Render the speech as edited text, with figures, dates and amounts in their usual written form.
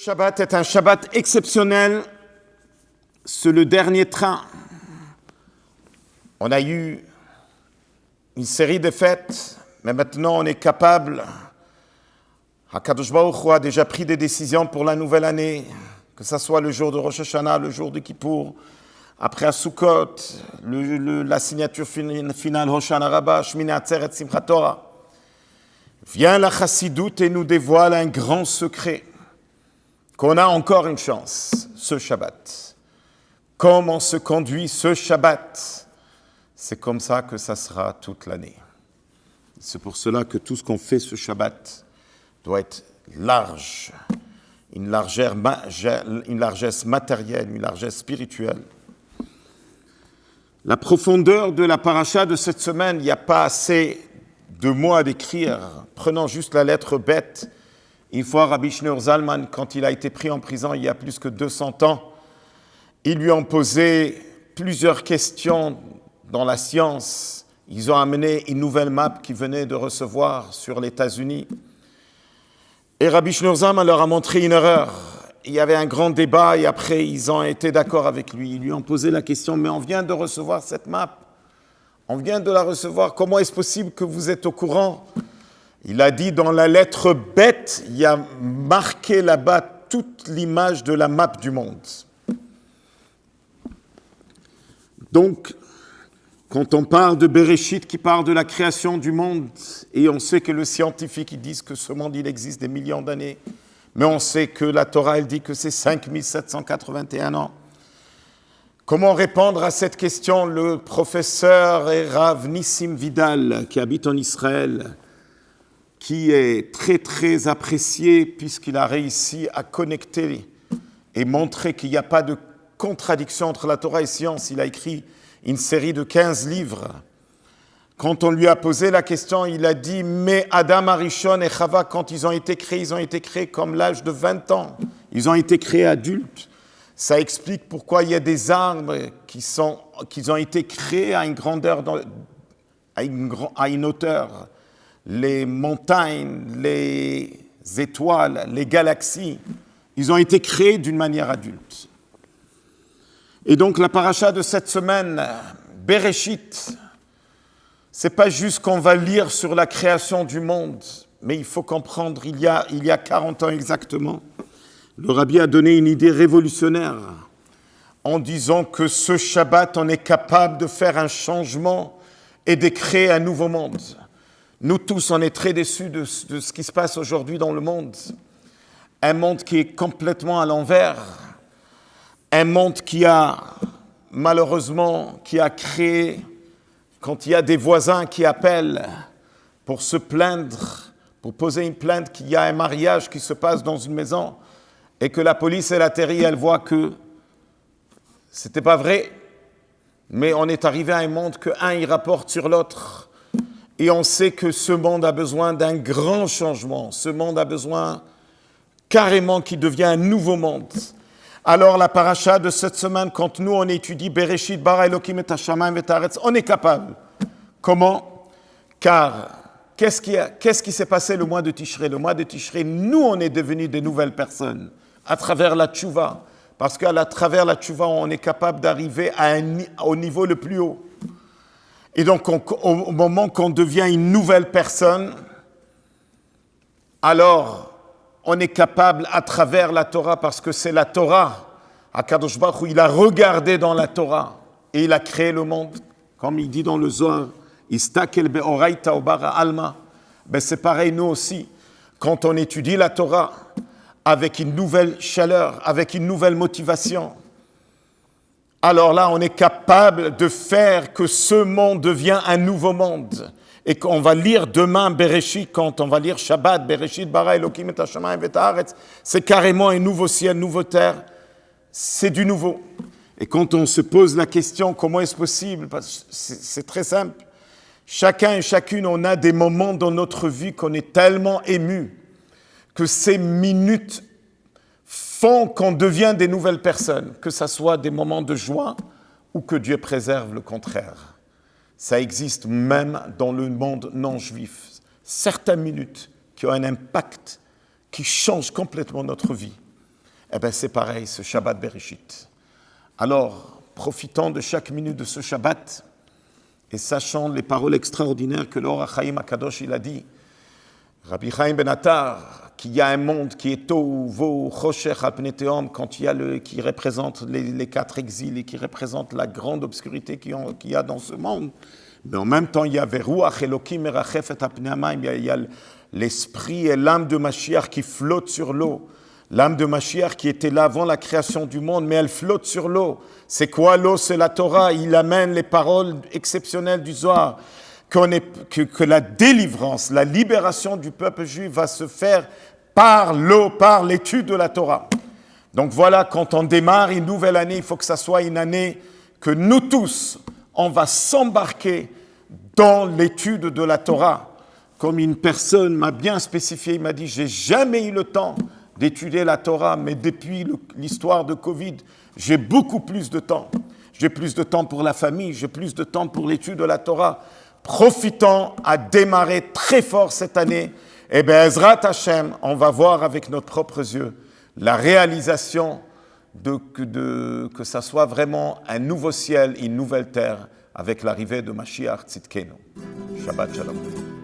Shabbat est un Shabbat exceptionnel, c'est le dernier train. On a eu une série de fêtes, mais maintenant on est capable. HaKadosh Baruch Hu a déjà pris des décisions pour la nouvelle année, que ce soit le jour de Rosh Hashanah, le jour de Kippour, après à Sukkot, la signature finale Hoshana Rabbah, Shmini Atzeret, Simchat Torah. Vient la Chassidoute et nous dévoile un grand secret, qu'on a encore une chance, ce Shabbat. Comment se conduit ce Shabbat? C'est comme ça que ça sera toute l'année. C'est pour cela que tout ce qu'on fait ce Shabbat doit être large, une largesse matérielle, une largesse spirituelle. La profondeur de la paracha de cette semaine, il n'y a pas assez de mots à décrire. Prenons juste la lettre bête. Une fois, Rabbi Shneur Zalman, quand il a été pris en prison il y a plus que 200 ans, ils lui ont posé plusieurs questions dans la science. Ils ont amené une nouvelle map qu'ils venaient de recevoir sur les États-Unis. Et Rabbi Shneur Zalman leur a montré une erreur. Il y avait un grand débat et après, ils ont été d'accord avec lui. Ils lui ont posé la question, mais on vient de recevoir cette map. On vient de la recevoir. Comment est-ce possible que vous êtes au courant? Il a dit dans la lettre bête, il y a marqué là-bas toute l'image de la map du monde. Donc, quand on parle de Bereshit, qui parle de la création du monde, et on sait que les scientifiques ils disent que ce monde il existe des millions d'années, mais on sait que la Torah elle dit que c'est 5781 ans. Comment répondre à cette question? Le professeur et Rav Nissim Vidal, qui habite en Israël, qui est très très apprécié puisqu'il a réussi à connecter et montrer qu'il n'y a pas de contradiction entre la Torah et la science. Il a écrit une série de 15 livres. Quand on lui a posé la question, il a dit « Mais Adam Arishon et Chava, quand ils ont été créés comme l'âge de 20 ans. Ils ont été créés adultes. » Ça explique pourquoi il y a des arbres qui ont été créés à une grandeur, à une hauteur. Les montagnes, les étoiles, les galaxies, ils ont été créés d'une manière adulte. Et donc la paracha de cette semaine, Bereshit, c'est pas juste qu'on va lire sur la création du monde, mais il faut comprendre, il y a 40 ans exactement, le Rabbi a donné une idée révolutionnaire en disant que ce Shabbat, on est capable de faire un changement et de créer un nouveau monde. Nous tous, on est très déçus de ce qui se passe aujourd'hui dans le monde. Un monde qui est complètement à l'envers. Un monde qui a, malheureusement, créé, quand il y a des voisins qui appellent pour se plaindre, pour poser une plainte qu'il y a un mariage qui se passe dans une maison et que la police, elle atterrit, elle voit que c'était pas vrai, mais on est arrivé à un monde que un, il rapporte sur l'autre. Et on sait que ce monde a besoin d'un grand changement. Ce monde a besoin carrément qu'il devienne un nouveau monde. Alors la paracha de cette semaine, quand nous on étudie Bereshit bara Elokim et hashamayim et haaretz, on est capable. Comment? Car qu'est-ce qui s'est passé le mois de Tishrei? Le mois de Tishrei, nous on est devenus des nouvelles personnes à travers la tchouva. Parce qu'à travers la tchouva, on est capable d'arriver au niveau le plus haut. Et donc, au moment qu'on devient une nouvelle personne, alors on est capable à travers la Torah, parce que c'est la Torah, HaKadosh Baruch Hu, il a regardé dans la Torah et il a créé le monde. Comme il dit dans le Zohar, Istakel be'oraita obara alma. Ben c'est pareil, nous aussi. Quand on étudie la Torah avec une nouvelle chaleur, avec une nouvelle motivation, alors là, on est capable de faire que ce monde devienne un nouveau monde. Et qu'on va lire demain Bereshit, quand on va lire Shabbat, Bereshit bara Elokim et hashamayim et haaretz, c'est carrément un nouveau ciel, une nouvelle terre. C'est du nouveau. Et quand on se pose la question, comment est-ce possible? C'est très simple. Chacun et chacune, on a des moments dans notre vie qu'on est tellement ému que ces minutes font qu'on devient des nouvelles personnes, que ce soit des moments de joie ou que Dieu préserve le contraire. Ça existe même dans le monde non juif. Certaines minutes qui ont un impact, qui changent complètement notre vie. Eh bien, c'est pareil, ce Shabbat Bereshit. Alors, profitant de chaque minute de ce Shabbat et sachant les paroles extraordinaires que l'Or HaChaim HaKadosh il a dit, Rabbi Chaim Ben Attar, qu'il y a un monde qui est Tohu, Vohu, Choshech, Al Pnei Tehom, quand il y a qui représente les 4 exils et qui représente la grande obscurité qu'il y a dans ce monde, mais en même temps, il y a Veruach Elokim Merachef et Apnei Hamayim, il y a l'esprit et l'âme de Mashiach qui flottent sur l'eau. L'âme de Mashiach qui était là avant la création du monde, mais elle flotte sur l'eau. C'est quoi l'eau? C'est la Torah. Il amène les paroles exceptionnelles du Zohar. Que la délivrance, la libération du peuple juif va se faire par l'eau, par l'étude de la Torah. Donc voilà, quand on démarre une nouvelle année, il faut que ça soit une année que nous tous, on va s'embarquer dans l'étude de la Torah. Comme une personne m'a bien spécifié, il m'a dit, j'ai jamais eu le temps d'étudier la Torah, mais depuis l'histoire de Covid, j'ai beaucoup plus de temps. J'ai plus de temps pour la famille, j'ai plus de temps pour l'étude de la Torah. Profitons à démarrer très fort cette année. Et bien, Ezrat Hashem, on va voir avec nos propres yeux la réalisation que ça soit vraiment un nouveau ciel, une nouvelle terre, avec l'arrivée de Mashiach Tzidkenu. Shabbat Shalom.